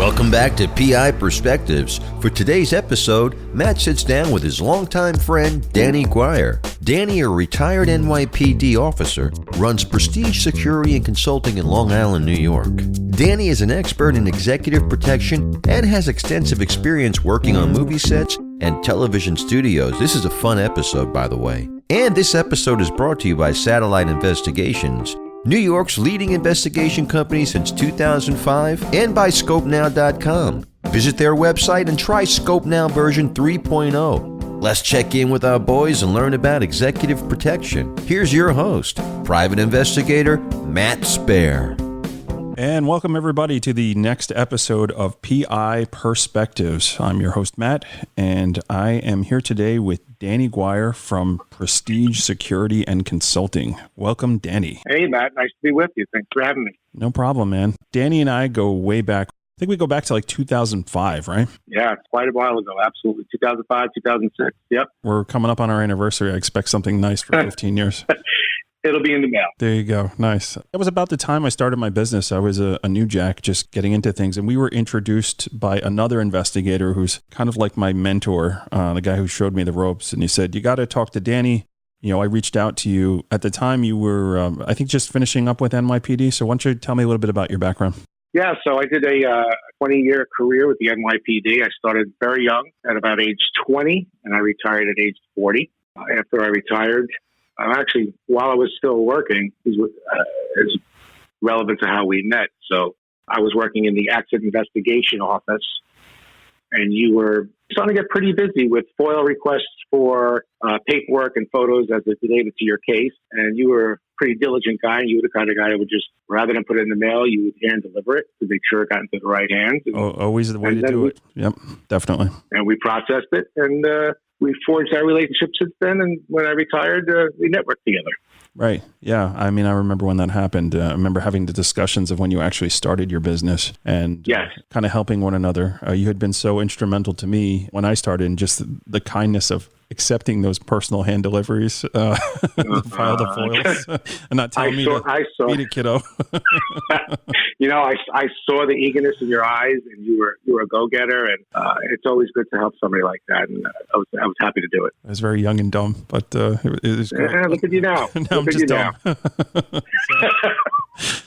Welcome back to PI Perspectives. For today's episode, Matt sits down with his longtime friend, Danny Guire. Danny, a retired NYPD officer, runs Prestige Security and Consulting in Long Island, New York. Danny is an expert in executive protection and has extensive experience working on movie sets and television studios. This is a fun episode, by the way. And this episode is brought to you by Satellite Investigations, New York's leading investigation company since 2005, and by ScopeNow.com. Visit their website and try ScopeNow version 3.0. Let's check in with our boys and learn about executive protection. Here's your host, private investigator Matt Spare. And welcome everybody to the next episode of PI Perspectives. I'm your host, Matt, and I am here today with Danny Guire from Prestige Security and Consulting. Welcome, Danny. Hey, Matt. Nice to be with you. Thanks for having me. No problem, man. Danny and I go way back. I think we go back to like 2005, right? Yeah, it's quite a while ago. Absolutely. 2005, 2006. Yep. We're coming up on our anniversary. I expect something nice for 15 years. It'll be in the mail. There you go. Nice. It was about the time I started my business. I was a new jack just getting into things. And we were introduced by another investigator who's kind of like my mentor, the guy who showed me the ropes. And he said, you got to talk to Danny. You know, I reached out to you. At the time, you were, I think, just finishing up with NYPD. So why don't you tell me a little bit about your background? Yeah, so I did a 20-year career with the NYPD. I started very young at about age 20, and I retired at age 40. After I retired, actually, while I was still working, is relevant to how we met. So I was working in the accident investigation office, and you were starting to get pretty busy with FOIL requests for paperwork and photos as it related to your case. And you were a pretty diligent guy, and you were the kind of guy that would just, rather than put it in the mail, you would hand deliver it to make sure it got into the right hands. And, always the way to do it. Yep, definitely. And we processed it, and we forged our relationship since then, and when I retired, we networked together. Right. Yeah. I mean, I remember when that happened. I remember having the discussions of when you actually started your business and kind of helping one another. You had been so instrumental to me when I started, and just the kindness of accepting those personal hand deliveries, file the foils, and not telling me to beat it, kiddo. You know, I saw the eagerness in your eyes, and you were a go-getter, and it's always good to help somebody like that. And I was happy to do it. I was very young and dumb, but it was good. Look at you now. Now I'm just dumb.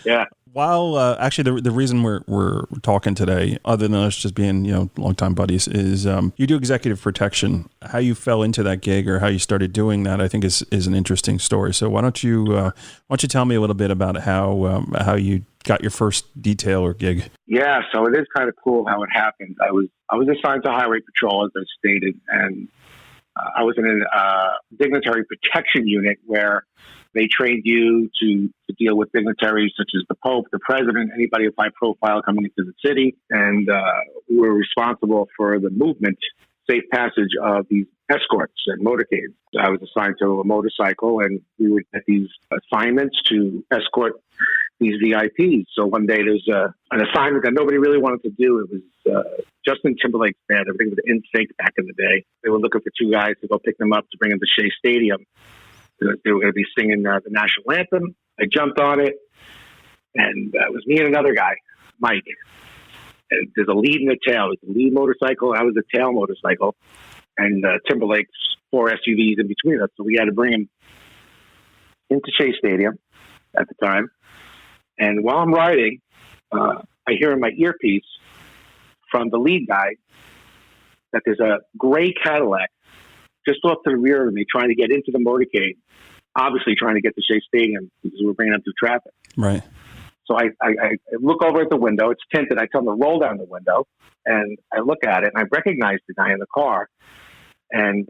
Yeah. While actually the reason we're talking today, other than us just being longtime buddies, is you do executive protection. How you fell into that gig or how you started doing that, I think is an interesting story. So why don't you tell me a little bit about how you got your first detail or gig? Yeah, so it is kind of cool how it happened. I was assigned to highway patrol, as I stated, and I was in a dignitary protection unit where they trained you to deal with dignitaries such as the Pope, the President, anybody of high profile coming into the city. And we were responsible for the movement, safe passage of these escorts and motorcades. I was assigned to a motorcycle, and we would get these assignments to escort these VIPs. So one day there's an assignment that nobody really wanted to do. It was Justin Timberlake's band. Everything was in sync back in the day. They were looking for two guys to go pick them up to bring them to Shea Stadium. They were going to be singing the national anthem. I jumped on it, and it was me and another guy, Mike. And there's a lead and a tail. There's a lead motorcycle. I was a tail motorcycle, and Timberlake's 4 SUVs in between us. So we had to bring him into Shea Stadium at the time. And while I'm riding, I hear in my earpiece from the lead guy that there's a gray Cadillac just off to the rear of me trying to get into the motorcade, obviously trying to get to Shea Stadium because we were bringing them through traffic. Right. So I look over at the window. It's tinted. I tell him to roll down the window, and I look at it, and I recognize the guy in the car. And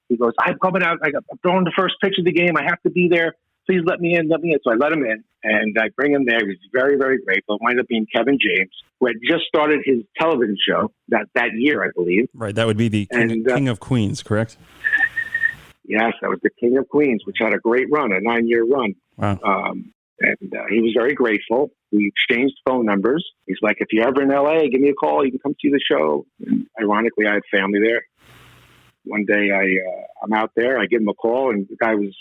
he goes, I'm coming out. I'm throwing the first pitch of the game. I have to be there. Please let me in. So I let him in, and I bring him there. He was very, very grateful. It wound up being Kevin James, who had just started his television show that year, I believe. Right. That would be the King of Queens, correct? Yes, that was the King of Queens, which had a great run, a 9-year run. Wow. And he was very grateful. We exchanged phone numbers. He's like, if you're ever in LA, give me a call. You can come see the show. And ironically, I had family there. One day I'm out there. I give him a call, and the guy was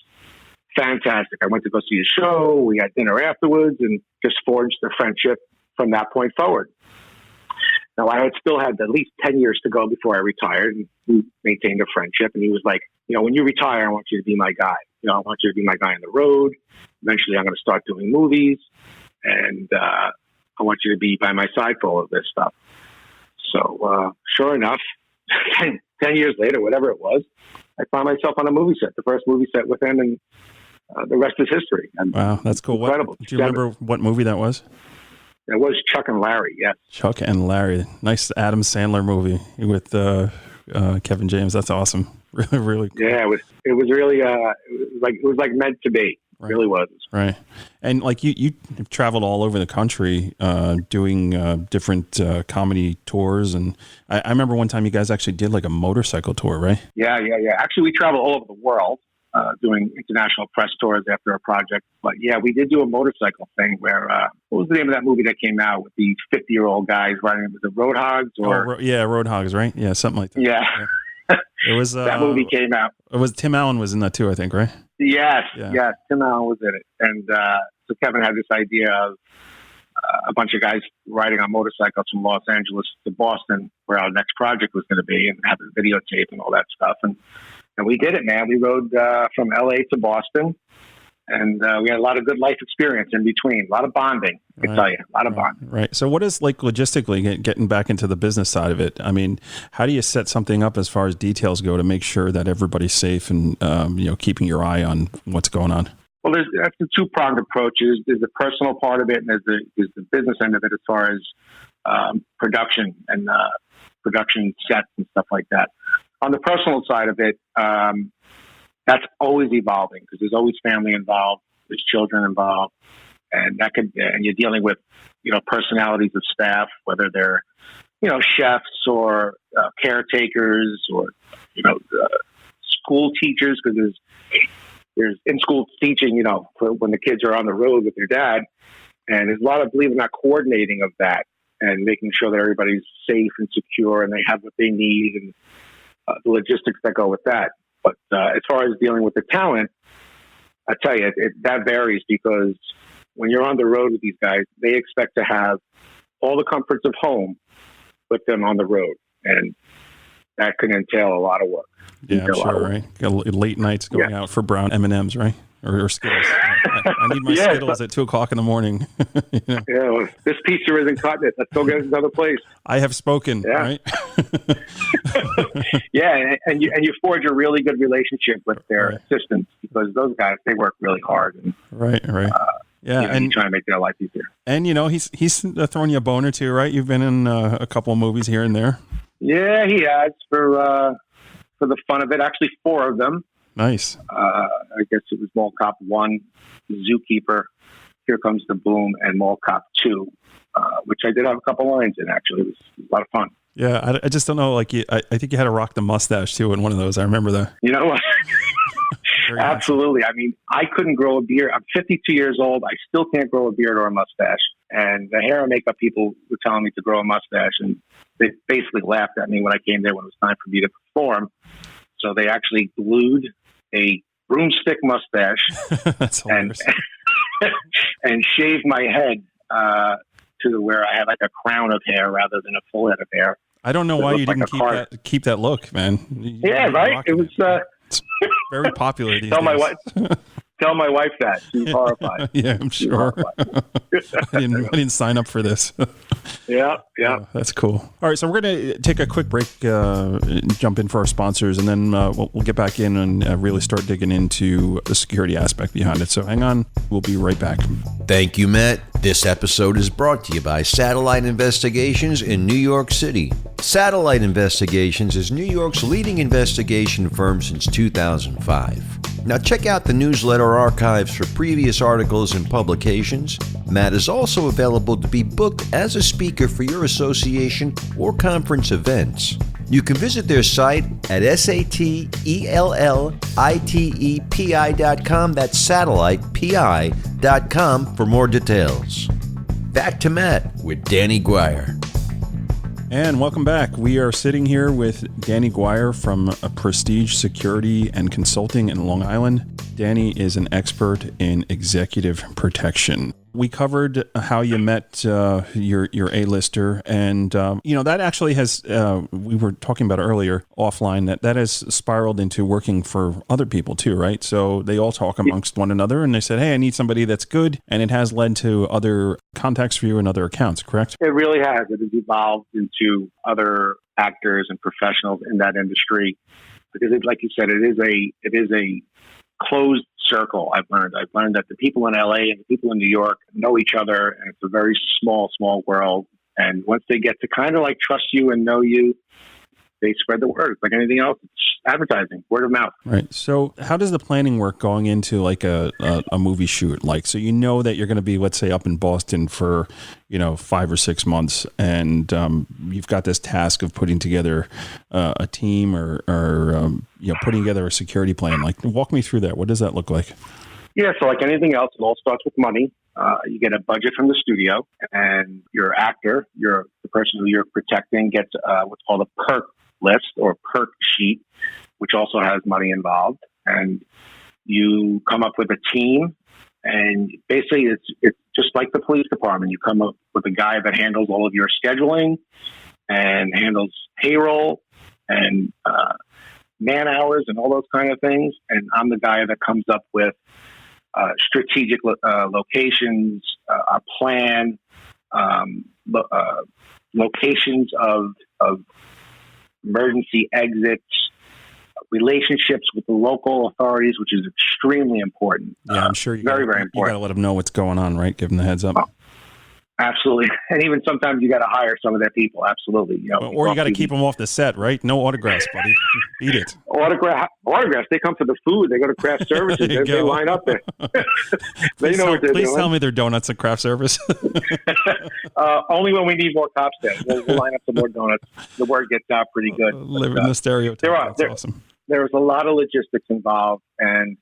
fantastic. I went to go see his show. We had dinner afterwards and just forged a friendship from that point forward. Now, I had still had at least 10 years to go before I retired, and we maintained a friendship. And he was like, when you retire, I want you to be my guy. I want you to be my guy on the road. Eventually, I'm going to start doing movies, and I want you to be by my side for all of this stuff. So, sure enough, 10 years later, whatever it was, I found myself on a movie set, the first movie set with him, and the rest is history. And wow, that's cool. Incredible. Do you remember what movie that was? It was Chuck and Larry, yes. Chuck and Larry. Nice Adam Sandler movie with Kevin James. That's awesome. Really, really cool. Yeah, it was really it was like meant to be. Right. It really was. Right. And like you traveled all over the country doing different comedy tours. And I remember one time you guys actually did like a motorcycle tour, right? Yeah. Actually, we travel all over the world doing international press tours after a project. But yeah, we did do a motorcycle thing where, what was the name of that movie that came out with the 50-year-old guys riding? Was it Roadhogs? Roadhogs, right? Yeah, something like that. Yeah. It was that movie came out. It was Tim Allen was in that too, I think, right? Yes, Tim Allen was in it. And so Kevin had this idea of a bunch of guys riding on motorcycles from Los Angeles to Boston, where our next project was going to be, and have a videotape and all that stuff. And we did it, man. We rode from LA to Boston, and we had a lot of good life experience in between. A lot of bonding, I can tell you. A lot of bonding. Right. So what is, like, logistically getting back into the business side of it? I mean, how do you set something up as far as details go to make sure that everybody's safe and, keeping your eye on what's going on? Well, that's the two-pronged approach. There's the personal part of it, and there's the business end of it as far as production and production sets and stuff like that. On the personal side of it, that's always evolving because there's always family involved, there's children involved, and you're dealing with, personalities of staff, whether they're, chefs or caretakers or, school teachers, because there's in-school teaching, for when the kids are on the road with their dad, and there's a lot of, believe it or not, coordinating of that and making sure that everybody's safe and secure and they have what they need and the logistics that go with that. But as far as dealing with the talent, I tell you, that varies because when you're on the road with these guys, they expect to have all the comforts of home with them on the road. And that can entail a lot of work. Yeah, I'm sure, right? Got late nights going out for brown M&Ms, right? Or Skittles. I need my Skittles at 2:00 in the morning. Yeah, well, this pizza isn't cutting it. Let's go get another place. I have spoken, right? Yeah, and you forge a really good relationship with their assistants because those guys, they work really hard. And, right. And trying to make their life easier. And he's throwing you a bone or two, right? You've been in a couple of movies here and there. Yeah, he has for the fun of it. Actually, 4 of them. Nice. I guess it was Mall Cop 1, Zookeeper, Here Comes the Boom, and Mall Cop 2, which I did have a couple lines in, actually. It was a lot of fun. Yeah, I just don't know. Like, I think you had to rock the mustache, too, in one of those. I remember that. You know what? Absolutely. I mean, I couldn't grow a beard. I'm 52 years old. I still can't grow a beard or a mustache. And the hair and makeup people were telling me to grow a mustache, and they basically laughed at me when I came there when it was time for me to perform. So they actually glued a broomstick mustache and shaved my head to where I had like a crown of hair rather than a full head of hair. I don't know why you didn't keep that look, man. Right? It was it's very popular these days. Tell my wife that. She's horrified. Yeah, I'm sure. I didn't sign up for this. Yeah. Oh, that's cool. All right, so we're going to take a quick break, jump in for our sponsors, and then we'll get back in and really start digging into the security aspect behind it. So hang on. We'll be right back. Thank you, Matt. This episode is brought to you by Satellite Investigations in New York City. Satellite Investigations is New York's leading investigation firm since 2005. Now check out the newsletter archives for previous articles and publications. Matt is also available to be booked as a speaker for your association or conference events. You can visit their site at satellitepi.com. That's satellitepi.com for more details. Back to Matt with Danny Guire. And welcome back. We are sitting here with Danny Guire from Prestige Security and Consulting in Long Island. Danny is an expert in executive protection. we covered how you met your A-lister, and that actually has. We were talking about earlier offline that has spiraled into working for other people too, right? So they all talk amongst one another, and they said, "Hey, I need somebody that's good," and it has led to other contacts for you and other accounts. Correct? It really has. It has evolved into other actors and professionals in that industry because, like you said, it is a closed circle. I've learned that the people in LA and the people in New York know each other, and it's a very small world. And once they get to kind of like trust you and know you, they spread the word. Like anything else, it's advertising, word of mouth. Right. So how does the planning work going into like a movie shoot? Like, so you know that you're going to be, let's say, up in Boston for, 5 or 6 months, and you've got this task of putting together a team or putting together a security plan. Like, walk me through that. What does that look like? Yeah, so like anything else, it all starts with money. You get a budget from the studio, and your actor, the person who you're protecting, gets what's called a perk list or perk sheet, which also has money involved. And you come up with a team, and basically it's just like the police department. You come up with a guy that handles all of your scheduling and handles payroll and man hours and all those kind of things. And I'm the guy that comes up with strategic locations, a plan, locations of emergency exits, relationships with the local authorities, which is extremely important. Yeah, I'm sure very important. You got to let them know what's going on, right? Give them the heads up. Absolutely. And even sometimes you got to hire some of their people. Absolutely. Or you got to keep them off the set, right? No autographs, buddy. Beat it. Autographs. They come for the food. They go to craft services. They line up there. They know what they're doing. Please tell me they're donuts at craft service. Only when we need more cops there. We'll line up some more donuts. The word gets out pretty good. Living the stereotype. That's awesome. There's a lot of logistics involved, and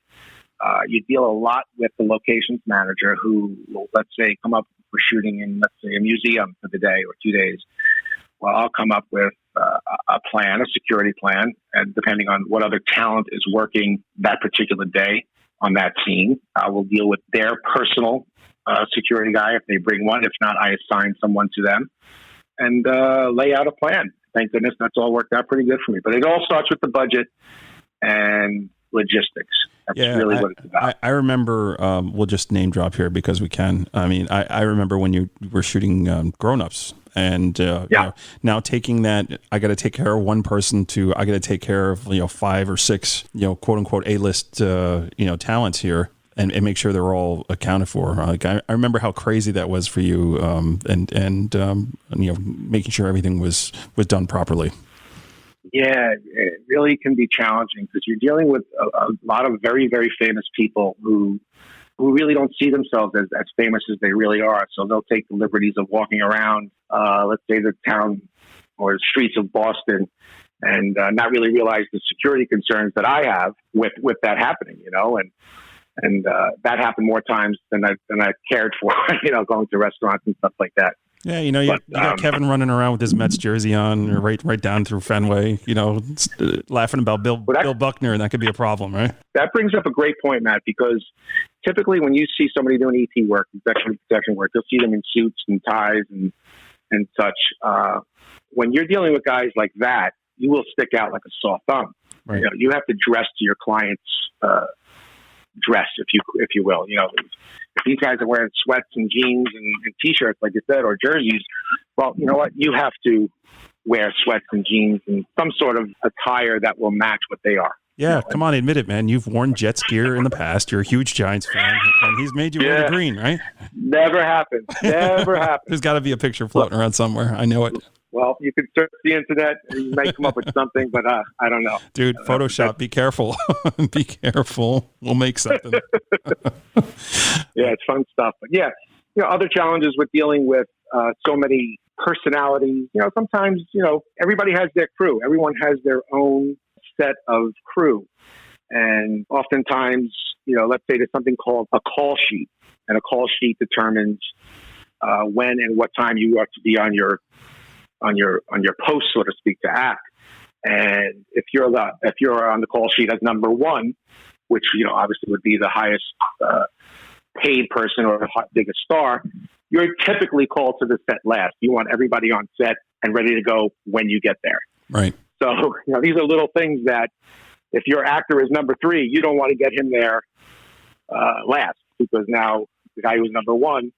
you deal a lot with the locations manager who will, let's say, come up for shooting in, let's say, a museum for the day or 2 days. Well, I'll come up with a plan, a security plan, and depending on what other talent is working that particular day on that scene, I will deal with their personal security guy if they bring one. If not, I assign someone to them and lay out a plan. Thank goodness that's all worked out pretty good for me. But it all starts with the budget and logistics. That's really what it's about. I remember, we'll just name drop here because we can. I mean, I remember when you were shooting Grown Ups, and now taking that, I got to take care of one person to, I got to take care of 5 or 6 quote unquote A-list talents here, and make sure they're all accounted for. Like I remember how crazy that was for you, and making sure everything was done properly. Yeah, it really can be challenging because you're dealing with a lot of very, very famous people who really don't see themselves as famous as they really are. So they'll take the liberties of walking around, let's say, the town or the streets of Boston, and not really realize the security concerns that I have with that happening. And that happened more times than I cared for. Going to restaurants and stuff like that. Yeah, you got Kevin running around with his Mets jersey on, right down through Fenway, laughing about Bill Buckner, and that could be a problem, right? That brings up a great point, Matt, because typically when you see somebody doing ET work, protection work, you'll see them in suits and ties and such. When you're dealing with guys like that, you will stick out like a sore thumb. Right. You have to dress to your client's dress, if you will. If these guys are wearing sweats and jeans and T-shirts, like you said, or jerseys, well, you know what? You have to wear sweats and jeans and some sort of attire that will match what they are. Yeah, come on, admit it, man. You've worn Jets gear in the past. You're a huge Giants fan, and he's made you wear the green, right? Never happened. There's got to be a picture floating around somewhere. I know it. Well, you can search the internet and you might come up with something, but I don't know. Dude, Photoshop, be careful. Be careful. We'll make something. Yeah, it's fun stuff. But yeah, other challenges with dealing with so many personalities. Sometimes, everybody has their crew. Everyone has their own set of crew. And oftentimes, let's say there's something called a call sheet. And a call sheet determines when and what time you are to be on your post, so to speak, to act. And if you're on the call sheet as number 1, which obviously would be the highest paid person or the biggest star, you're typically called to the set last. You want everybody on set and ready to go when you get there. Right. So, these are little things that if your actor is number 3, you don't want to get him there last, because now the guy who's number 1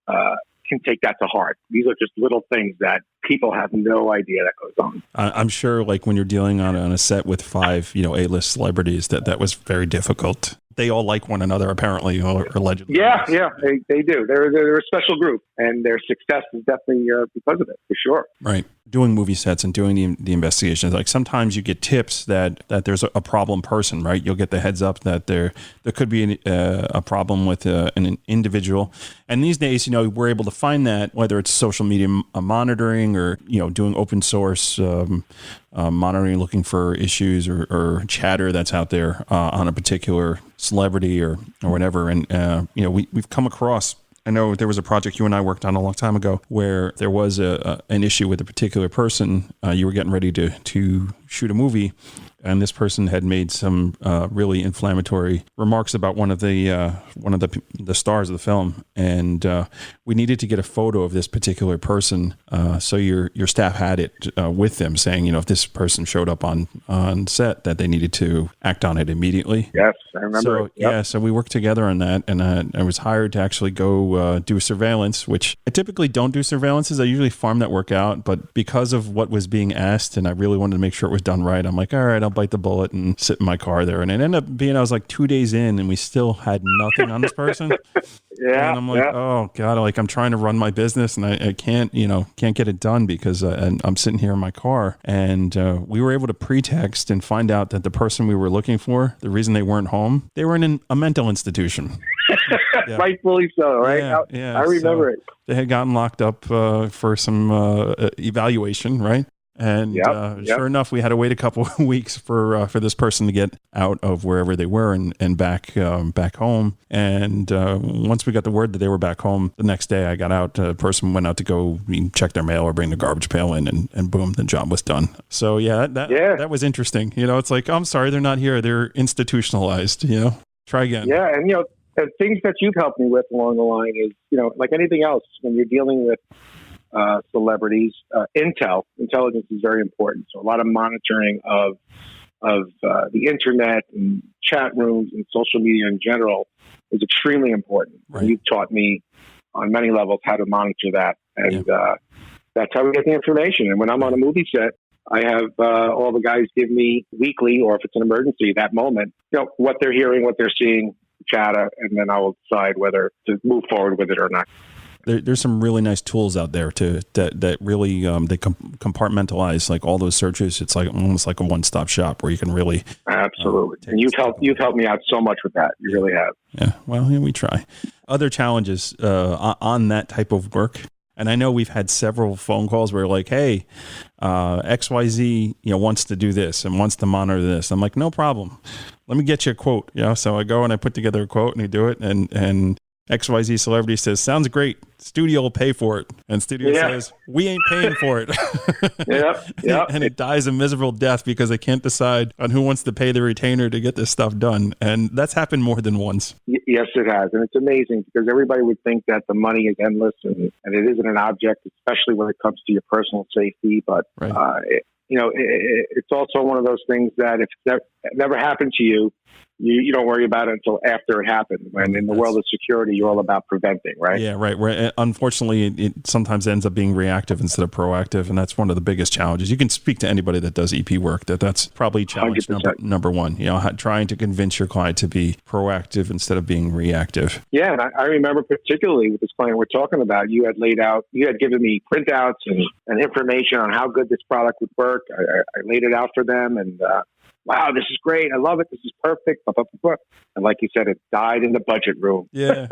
can take that to heart. These are just little things that people have no idea that goes on. I'm sure, like when you're dealing on a set with 5, A-list celebrities, that was very difficult. They all like one another, apparently, or allegedly. Yeah, they do. They're a special group, and their success is definitely because of it, for sure. Right. Doing movie sets and doing the investigations, like sometimes you get tips that there's a problem person, right? You'll get the heads up that there could be a problem with an individual. And these days, we're able to find that, whether it's social media monitoring or, doing open source monitoring, looking for issues or chatter that's out there on a particular celebrity or whatever. And, we've come across, I know there was a project you and I worked on a long time ago where there was an issue with a particular person. You were getting ready to shoot a movie, and this person had made some really inflammatory remarks about one of the stars of the film, and we needed to get a photo of this particular person. So your staff had it with them, saying, if this person showed up on set, that they needed to act on it immediately. Yes, I remember. So it. Yep. so we worked together on that, and I was hired to actually go do surveillance, which I typically don't do surveillances. I usually farm that work out, but because of what was being asked, and I really wanted to make sure it was done right, I'm like, all right, I'll bite the bullet and sit in my car there. And it ended up being, I was like 2 days in, and we still had nothing on this person. Yeah. And I'm like, oh God, like I'm trying to run my business, and I can't get it done because I'm sitting here in my car. And we were able to pretext and find out that the person we were looking for, the reason they weren't home, they were in a mental institution. Yeah. Rightfully so, right? Yeah. I remember it. They had gotten locked up for some evaluation, right? And sure enough, we had to wait a couple of weeks for this person to get out of wherever they were and back home. And once we got the word that they were back home, the next day I got out. The person went out to go check their mail or bring the garbage pail in, and boom, the job was done. So that was interesting. It's like, I'm sorry, they're not here. They're institutionalized. Try again. Yeah, and the things that you've helped me with along the line is, like anything else, when you're dealing with celebrities, intelligence is very important. So a lot of monitoring of the internet and chat rooms and social media in general is extremely important. Right. And you've taught me on many levels how to monitor that, and that's how we get the information. And when I'm on a movie set, I have all the guys give me weekly, or if it's an emergency, that moment, what they're hearing, what they're seeing, chatter, and then I will decide whether to move forward with it or not. There's some really nice tools out there that really they compartmentalize like all those searches. It's like almost like a one-stop shop where you can really absolutely. And you've helped me out so much with that. You really have. Yeah. Well, we try. Other challenges on that type of work. And I know we've had several phone calls where like, hey, XYZ, wants to do this and wants to monitor this. I'm like, no problem. Let me get you a quote. So I go and I put together a quote and I do it. And XYZ celebrity says, sounds great. Studio will pay for it. And studio says, we ain't paying for it. And it dies a miserable death because they can't decide on who wants to pay the retainer to get this stuff done. And that's happened more than once. Yes, it has. And it's amazing because everybody would think that the money is endless and it isn't an object, especially when it comes to your personal safety. But, it's also one of those things that if it never happened to you, you don't worry about it until after it happened. When in the world of security, you're all about preventing, right? Yeah, right. Where unfortunately, it sometimes ends up being reactive instead of proactive, and that's one of the biggest challenges. You can speak to anybody that does EP work. That's probably challenge number one. Trying to convince your client to be proactive instead of being reactive. Yeah, and I remember particularly with this client we're talking about, you had given me printouts and information on how good this product would work. I laid it out for them, and wow, this is great. I love it. This is perfect. Blah, blah, blah, blah. And like you said, it died in the budget room. Yeah.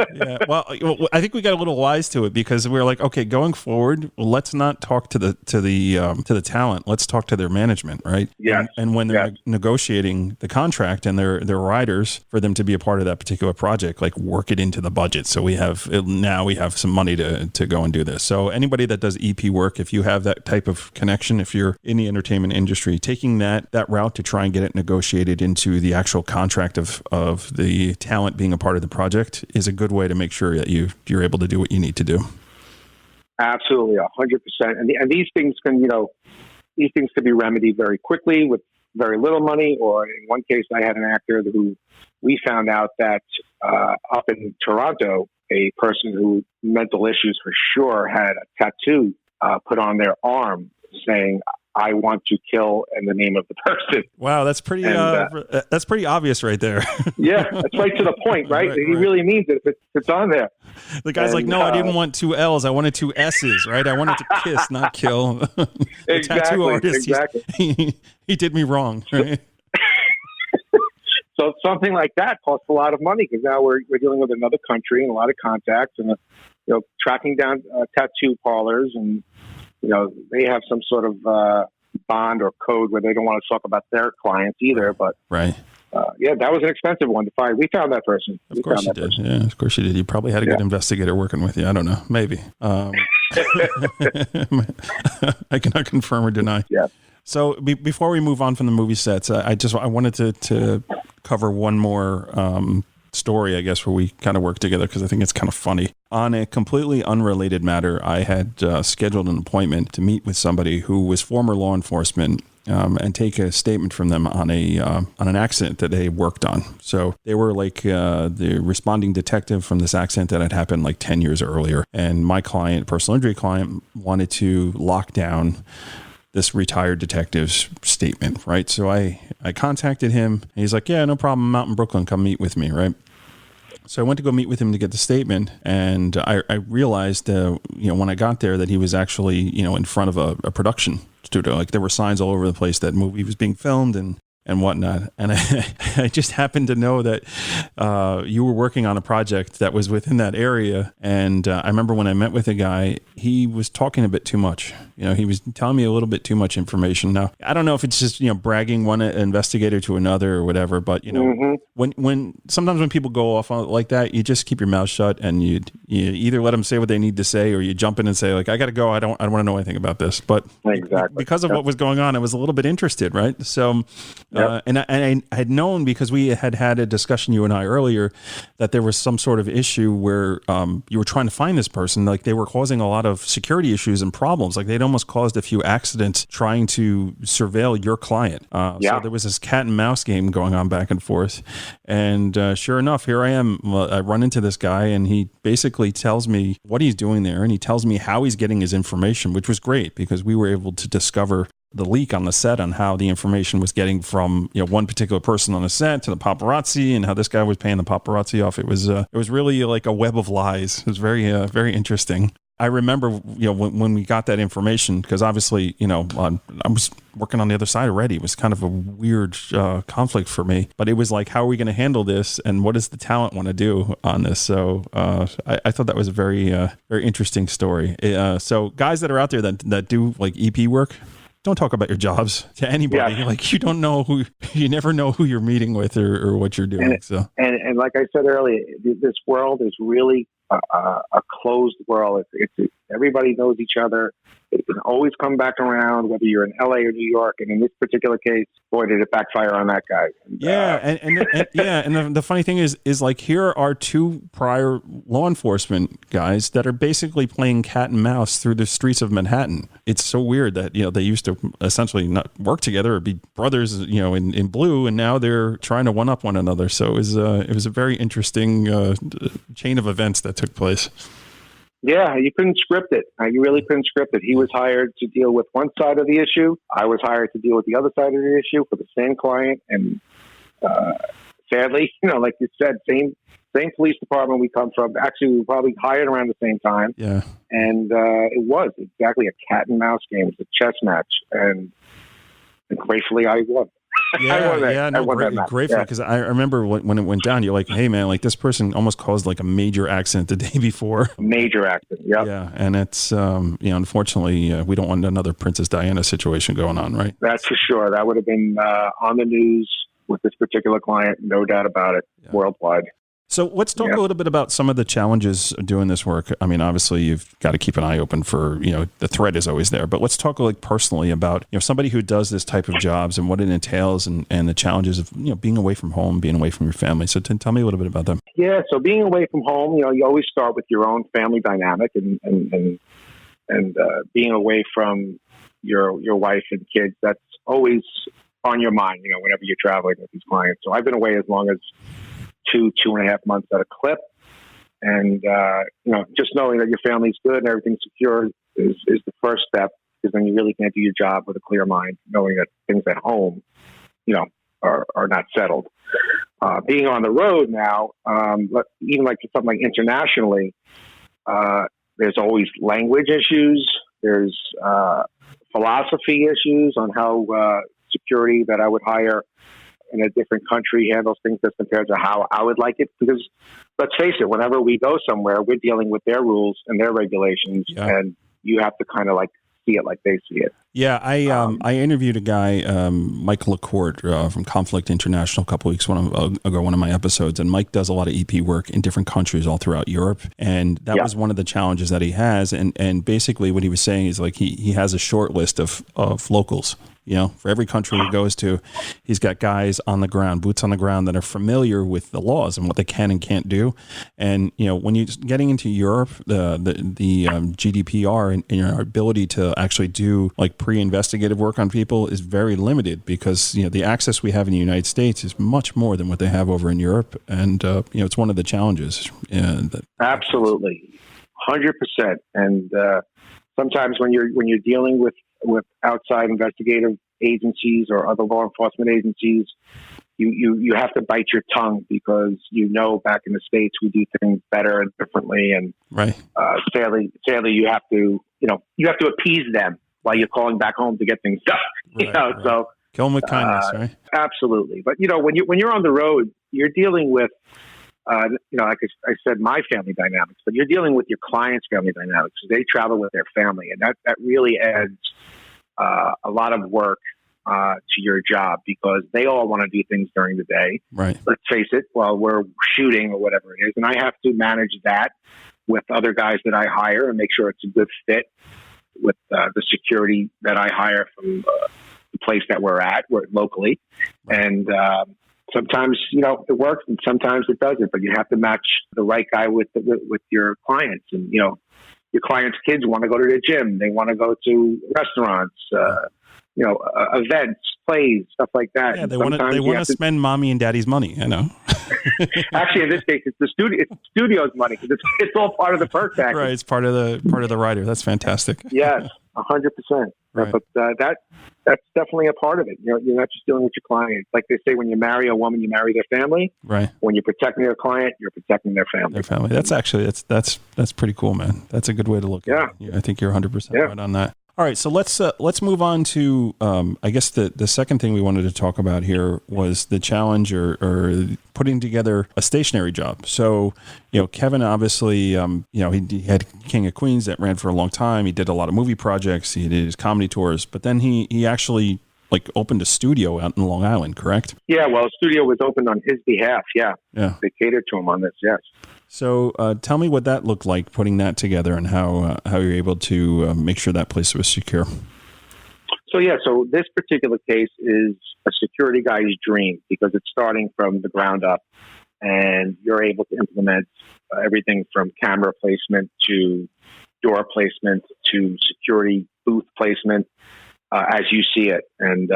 Well, I think we got a little wise to it because we were like, okay, going forward, let's not talk to the talent. Let's talk to their management, right? Yeah. And when they're negotiating the contract and their riders for them to be a part of that particular project, like work it into the budget. So we have some money to go and do this. So anybody that does EP work, if you have that type of connection, if you're in the entertainment industry, taking that route to try and get get it negotiated into the actual contract of the talent being a part of the project is a good way to make sure that you're able to do what you need to do. Absolutely, 100%. And these things can, these things can be remedied very quickly with very little money. Or in one case, I had an actor who we found out that up in Toronto, a person who mental issues for sure had a tattoo put on their arm saying, "I want to kill," in the name of the person. Wow, that's pretty obvious right there. Yeah, that's right to the point, right? He really means it if it's on there. The guy's like, "No, I didn't want 2 L's. I wanted 2 S's, right? I wanted to kiss, not kill." The tattoo artist, he did me wrong, right? So something like that costs a lot of money because now we're dealing with another country and a lot of contacts and tracking down tattoo parlors, and they have some sort of bond or code where they don't want to talk about their clients either. But right. That was an expensive one to find. We found that person. Of course you did. Yeah, of course you did. You probably had a good investigator working with you. I don't know. Maybe. I cannot confirm or deny. Yeah. So before we move on from the movie sets, I wanted to cover one more story, I guess, where we kind of work together because I think it's kind of funny. On a completely unrelated matter, I had scheduled an appointment to meet with somebody who was former law enforcement and take a statement from them on an accident that they worked on. So they were like the responding detective from this accident that had happened like 10 years earlier. And my client, personal injury client, wanted to lock down this retired detective's statement, right? So I contacted him and he's like, "Yeah, no problem. I'm out in Brooklyn. Come meet with me," right? So I went to go meet with him to get the statement, and I realized, when I got there that he was actually, in front of a production studio. Like there were signs all over the place that movie was being filmed and whatnot. And I just happened to know that you were working on a project that was within that area. And I remember when I met with a guy, he was talking a bit too much. He was telling me a little bit too much information. Now, I don't know if it's just, bragging one investigator to another or whatever, but, when sometimes when people go off on like that, you just keep your mouth shut and you either let them say what they need to say or you jump in and say, like, "I got to go. I don't want to know anything about this." But exactly. Because of what was going on, I was a little bit interested, right? So, and I had known because we had a discussion, you and I earlier, that there was some sort of issue where you were trying to find this person. Like they were causing a lot of security issues and problems. Like they'd almost caused a few accidents trying to surveil your client. So there was this cat and mouse game going on back and forth. And sure enough, here I am. I run into this guy and he basically tells me what he's doing there. And he tells me how he's getting his information, which was great because we were able to discover the leak on the set on how the information was getting from one particular person on the set to the paparazzi and how this guy was paying the paparazzi off. It was really like a web of lies. It was very very interesting. I remember when we got that information because obviously I was working on the other side already. It was kind of a weird conflict for me, but it was like, how are we going to handle this and what does the talent want to do on this? So I thought that was a very very interesting story. So guys that are out there that do like EP work, don't talk about your jobs to anybody. Yeah. Like you never know who you're meeting with or what you're doing. And like I said earlier, this world is really a closed world. It's everybody knows each other. It can always come back around, whether you're in LA or New York. And in this particular case, boy, did it backfire on that guy. And the funny thing is like here are 2 prior law enforcement guys that are basically playing cat and mouse through the streets of Manhattan. It's so weird that they used to essentially not work together or be brothers, in blue, and now they're trying to one up one another. So it was a very interesting chain of events that took place. Yeah, you couldn't script it. You really couldn't script it. He was hired to deal with one side of the issue. I was hired to deal with the other side of the issue for the same client. And sadly, like you said, same police department we come from. Actually, we were probably hired around the same time. Yeah. And it was exactly a cat and mouse game. It was a chess match. And gratefully, I won. Grateful because I remember when it went down, you're like, "Hey man, like this person almost caused like a major accident the day before." Major accident, yeah. And it's unfortunately we don't want another Princess Diana situation going on, right? That's for sure. That would have been on the news with this particular client, no doubt about it, worldwide. So let's talk a little bit about some of the challenges of doing this work. I mean, obviously you've got to keep an eye open for, the threat is always there, but let's talk like personally about, somebody who does this type of jobs and what it entails and the challenges of, being away from home, being away from your family. So tell me a little bit about them. Yeah. So being away from home, you always start with your own family dynamic and being away from your wife and kids. That's always on your mind, whenever you're traveling with these clients. So I've been away as long as 2.5 months at a clip. And, just knowing that your family's good and everything's secure is the first step, because then you really can't do your job with a clear mind, knowing that things at home, are not settled. Being on the road now, even like something like internationally, there's always language issues. There's philosophy issues on how security that I would hire in a different country handles things as compared to how I would like it. Because let's face it, whenever we go somewhere, we're dealing with their rules and their regulations, and you have to kind of like see it like they see it. Yeah, I interviewed a guy, Mike LaCourte from Conflict International a couple weeks ago, one of my episodes, and Mike does a lot of EP work in different countries all throughout Europe, and that was one of the challenges that he has. And basically what he was saying is like he has a short list of locals. For every country he goes to, he's got guys on the ground, boots on the ground that are familiar with the laws and what they can and can't do. And, when you're getting into Europe, the GDPR and your ability to actually do like pre-investigative work on people is very limited because, the access we have in the United States is much more than what they have over in Europe. And, it's one of the challenges. Absolutely. 100%. And sometimes when you're dealing with outside investigative agencies or other law enforcement agencies, you have to bite your tongue because back in the States we do things better and differently, and sadly you have to appease them while you're calling back home to get things done. So kill them with kindness, right? Absolutely. But when you're on the road, you're dealing with like I said, my family dynamics, but you're dealing with your client's family dynamics. They travel with their family, and that really adds a lot of work to your job because they all want to do things during the day. Right. Let's face it, while we're shooting or whatever it is, and I have to manage that with other guys that I hire and make sure it's a good fit with the security that I hire from the place that we're locally, and sometimes, it works and sometimes it doesn't, but you have to match the right guy with your clients. And, your clients' kids want to go to the gym. They want to go to restaurants, events, plays, stuff like that. Yeah, they want to spend mommy and daddy's money, Actually, in this case, it's the studio's money because it's all part of the perk package. Right, it's part of the rider. That's fantastic. Yes, 100%. Right. But that's definitely a part of it. You're not just dealing with your clients. Like they say, when you marry a woman, you marry their family. Right. When you're protecting your client, you're protecting their family. That's actually that's pretty cool, man. That's a good way to look at it. I think you're 100% right on that. All right, so let's move on to I guess the second thing we wanted to talk about here was the challenge or putting together a stationary job. So Kevin obviously he had King of Queens that ran for a long time. He did a lot of movie projects. He did his comedy tours, but then he actually opened a studio out in Long Island, correct? Yeah, well, a studio was opened on his behalf. Yeah, they catered to him on this. Yes. So tell me what that looked like, putting that together, and how you're able to make sure that place was secure. So this particular case is a security guy's dream because it's starting from the ground up, and you're able to implement everything from camera placement to door placement to security booth placement as you see it. And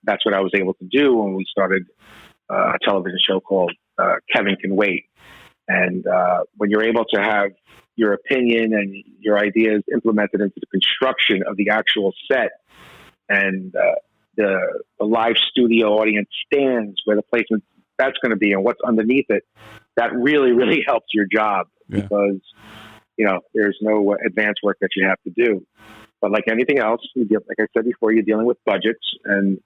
that's what I was able to do when we started a television show called Kevin Can Wait. And when you're able to have your opinion and your ideas implemented into the construction of the actual set and the live studio audience stands where the placement that's going to be and what's underneath it, that really, really helps your job because, there's no advanced work that you have to do. But like anything else, like I said before, you're dealing with budgets and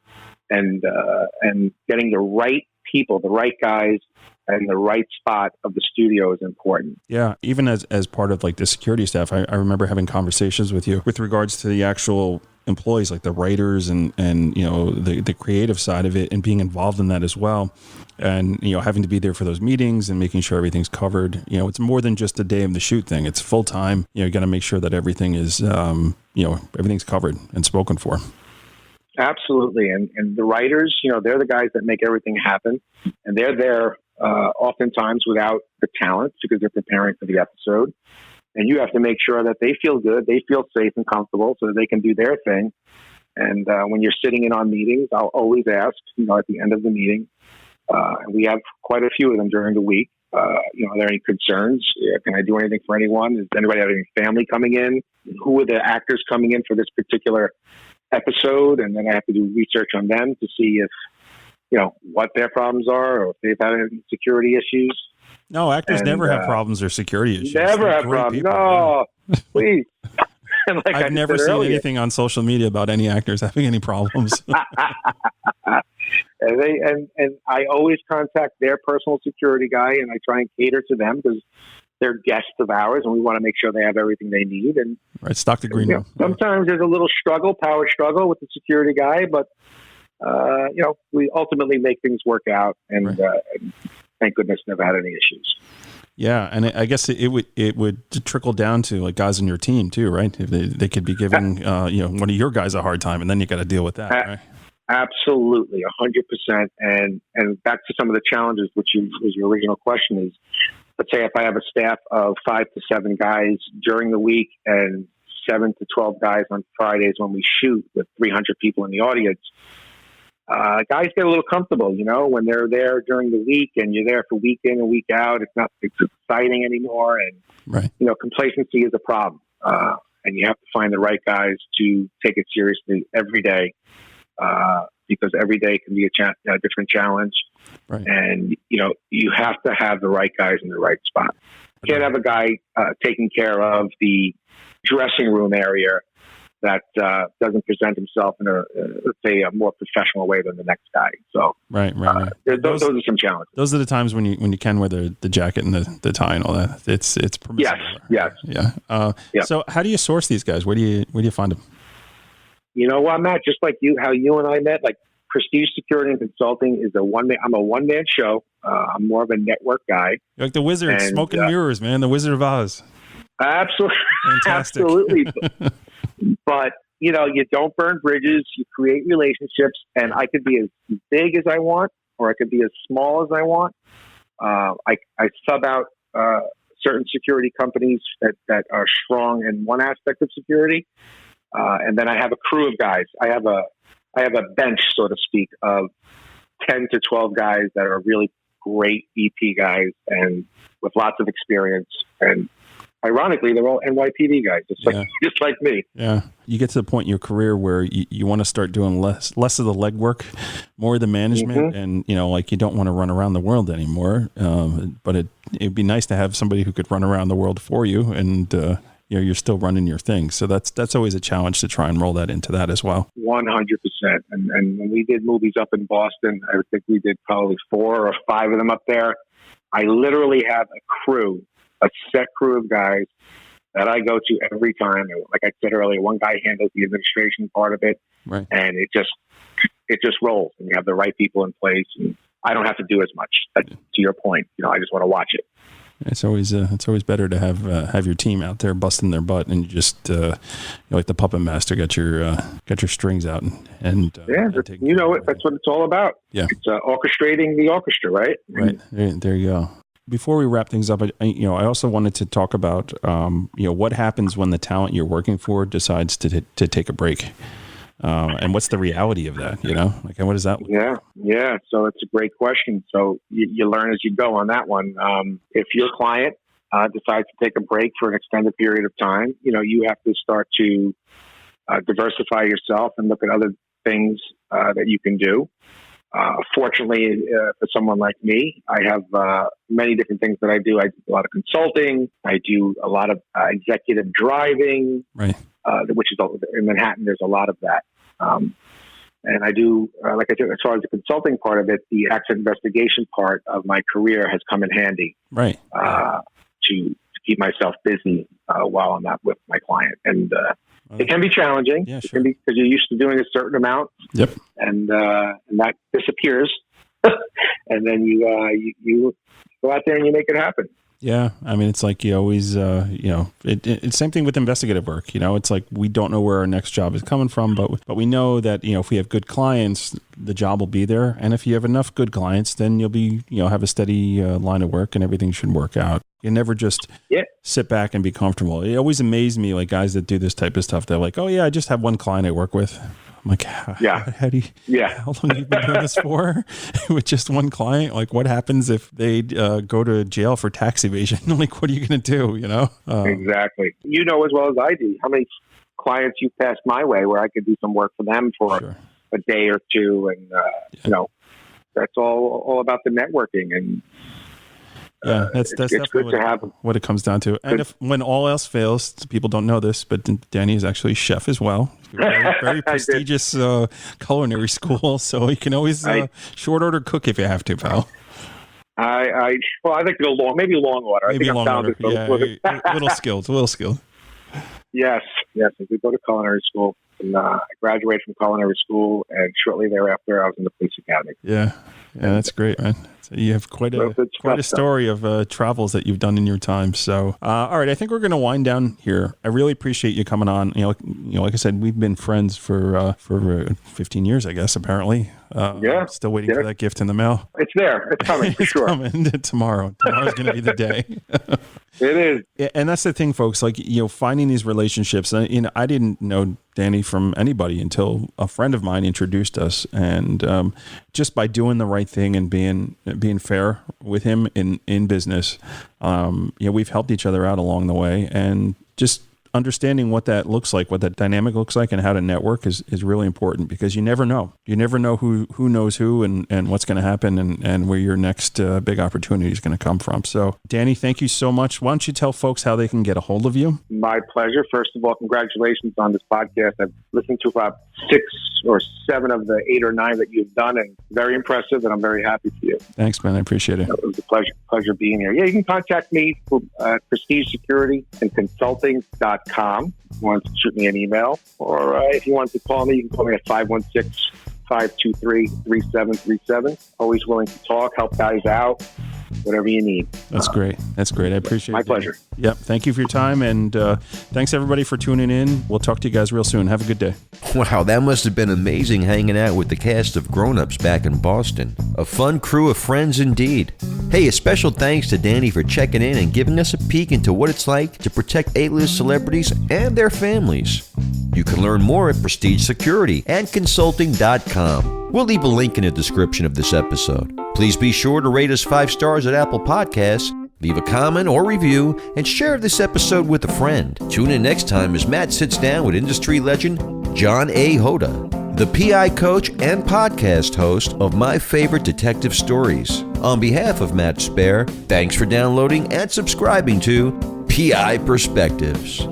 getting the right people, the right guys, and the right spot of the studio is important. Yeah, even as part of the security staff, I remember having conversations with you with regards to the actual employees, like the writers and the creative side of it, and being involved in that as well. And, having to be there for those meetings and making sure everything's covered. It's more than just a day of the shoot thing. It's full time. You got to make sure that everything is, everything's covered and spoken for. Absolutely. And the writers, they're the guys that make everything happen. And they're there oftentimes without the talent because they're preparing for the episode. And you have to make sure that they feel good, they feel safe and comfortable so that they can do their thing. And when you're sitting in on meetings, I'll always ask, at the end of the meeting, and we have quite a few of them during the week, are there any concerns? Can I do anything for anyone? Does anybody have any family coming in? Who are the actors coming in for this particular episode? And then I have to do research on them to see if, what their problems are or if they've had any security issues. No, actors never have problems or security issues. Never have problems. People, no, please. Like I've never seen anything on social media about any actors having any problems. and I always contact their personal security guy, and I try and cater to them because they're guests of ours, and we want to make sure they have everything they need. And right, stock the green room. Sometimes there's a little power struggle with the security guy, but we ultimately make things work out, and thank goodness never had any issues. Yeah, and I guess it would trickle down to like guys on your team too, right? If they could be giving one of your guys a hard time, and then you got to deal with that, right? Absolutely, 100%. And back to some of the challenges, which was your original question, is let's say if I have a staff of 5 to 7 guys during the week and 7 to 12 guys on Fridays when we shoot with 300 people in the audience. Guys get a little comfortable, when they're there during the week and you're there for week in and week out. It's exciting anymore. And, right. Complacency is a problem. And you have to find the right guys to take it seriously every day, because every day can be a different challenge. Right. And, you have to have the right guys in the right spot. You can't have a guy taking care of the dressing room area that doesn't present himself in a more professional way than the next guy. So right. Those are some challenges. Those are the times when you can wear the jacket and the tie and all that. It's permissible. Yes. Yeah. So how do you source these guys? Where do you find them? Well, Matt, just like you, how you and I met, like Prestige Security and Consulting is I'm a one-man show. I'm more of a network guy. You're like the Wizard, smoke and mirrors, man. The Wizard of Oz. Absolutely. Fantastic. Absolutely. But, you don't burn bridges, you create relationships, and I could be as big as I want, or I could be as small as I want. I sub out certain security companies that are strong in one aspect of security. And then I have a crew of guys. I have a bench, so to speak, of 10 to 12 guys that are really great EP guys and with lots of experience. And ironically, they're all NYPD guys, just like me. Yeah. You get to the point in your career where you want to start doing less of the legwork, more of the management, and, like you don't want to run around the world anymore. But it'd be nice to have somebody who could run around the world for you, and you're still running your thing. So that's always a challenge to try and roll that into that as well. 100%. And when we did movies up in Boston, I think we did probably 4 or 5 of them up there. I literally have a set crew of guys that I go to every time. Like I said earlier, one guy handles the administration part of it, right. And it just rolls. And you have the right people in place, and I don't have to do as much. To your point, I just want to watch it. It's always better to have your team out there busting their butt, and you just like the puppet master, got your strings out and it. That's what it's all about. Yeah, it's orchestrating the orchestra, right? Right. There you go. Before we wrap things up, I also wanted to talk about what happens when the talent you're working for decides to take a break. And what's the reality of that? Like, what does that look like? Yeah. So it's a great question. So you learn as you go on that one. If your client decides to take a break for an extended period of time, you have to start to diversify yourself and look at other things that you can do. Fortunately, for someone like me, I have many different things that I do. I do a lot of consulting. I do a lot of executive driving. Right. Which is in Manhattan, there's a lot of that. And I do, like I said, as far as the consulting part of it, the accident investigation part of my career has come in handy. Right. To keep myself busy while I'm not with my client. And it can be challenging. Yeah, sure. It can be because you're used to doing a certain amount. Yep. And that disappears. And then you go out there and you make it happen. Yeah. I mean, it's like you always, it's same thing with investigative work. It's like we don't know where our next job is coming from, but we know that, if we have good clients, the job will be there. And if you have enough good clients, then you'll be, have a steady line of work and everything should work out. You never just sit back and be comfortable. It always amazed me, like guys that do this type of stuff. They're like, oh yeah, I just have one client I work with. I'm like, how long have you been doing this for? With just one client? Like, what happens if they go to jail for tax evasion? Like, what are you going to do? Exactly. You know as well as I do how many clients you passed my way where I could do some work for them for a day or two, and that's all about the networking. And that's definitely good to have what it comes down to. And when all else fails, people don't know this, but Danny is actually chef as well. Very prestigious culinary school, so you can always short order cook if you have to, pal. I think maybe long order. Maybe long order. A little skilled. Yes. I did go to culinary school, and I graduated from culinary school, and shortly thereafter, I was in the police academy. Yeah, that's great, man. So you have quite a story of travels that you've done in your time. So, all right, I think we're going to wind down here. I really appreciate you coming on. Like I said, we've been friends for 15 years, I guess. Apparently, still waiting for that gift in the mail. It's there. It's coming for sure. It's coming tomorrow. Tomorrow's going to be the day. It is. And that's the thing, folks, like, finding these relationships. I didn't know Danny from anybody until a friend of mine introduced us. And just by doing the right thing and being fair with him in business, we've helped each other out along the way. And just understanding what that looks like, what that dynamic looks like, and how to network is really important, because you never know. You never know who knows who and what's going to happen and where your next big opportunity is going to come from. So, Danny, thank you so much. Why don't you tell folks how they can get a hold of you? My pleasure. First of all, congratulations on this podcast. I've listened to about 6 or 7 of the 8 or 9 that you've done, and very impressive, and I'm very happy for you. Thanks, man. I appreciate it. It was a pleasure being here. Yeah, you can contact me for Prestige Security and Consulting.com. If you want to shoot me an email, or if you want to call me, you can call me at 516-523-3737. Always willing to talk, help guys out, whatever you need. That's great. I appreciate it. My pleasure. Yep. Thank you for your time, and thanks everybody for tuning in. We'll talk to you guys real soon. Have a good day. Wow, that must have been amazing hanging out with the cast of Grown Ups back in Boston. A fun crew of friends indeed. Hey, a special thanks to Danny for checking in and giving us a peek into what it's like to protect A-list celebrities and their families. You can learn more at Prestige Security and Consulting.com. We'll leave a link in the description of this episode. Please be sure to rate us 5 stars at Apple Podcasts, leave a comment or review, and share this episode with a friend. Tune in next time as Matt sits down with industry legend John A. Hoda, the PI coach and podcast host of My Favorite Detective Stories. On behalf of Matt Spare, thanks for downloading and subscribing to PI Perspectives.